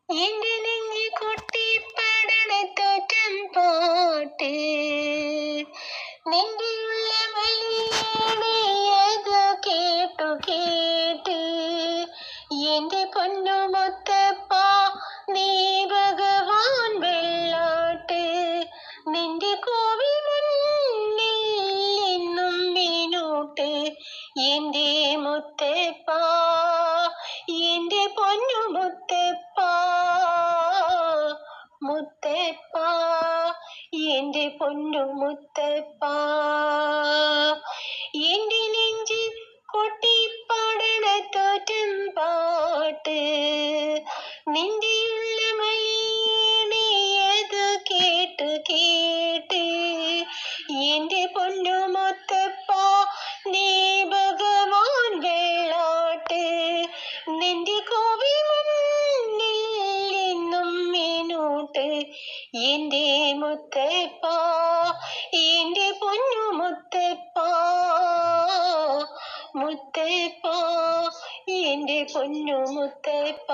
എന്റെ നെഞ്ചി കൊട്ടി പാടണത്തോറ്റം പാട്ട് നിന്റെ ഉള്ള വലിയത് കേട്ടു കേട്ട് എന്റെ പൊന്നുമൊത്തപ്പ നീ ഭഗവാൻ വെള്ളാട്ട് നിന്റെ കോവിൽ മുന്നിൽ എന്നും മീനൂട്ട് എന്റെ മുത്തപ്പ എന്റെ പൊന്നുമുത്തപ്പ മുത്തപ്പ എന്റെ പൊന്നുമുത്തപ്പ എന്റെ നെഞ്ചിൽ കൊട്ടിപ്പാടണ തോറ്റം പാട്ട് നിന്റെ ഉള്ള മലീണിയത് കേട്ട് കേട്ട് എന്റെ പൊന്നുമുത്തപ്പ നീ ഭഗവാൻ വെള്ളാട്ട് നിന്റെ കോവിൽ മുന്നിൽ എന്നും മീനൂട്ട് എന്റെ മുത്തപ്പ എന്റെ പൊന്നുമുത്തപ്പ മുത്തപ്പ എന്റെ പൊന്നുമുത്തപ്പ.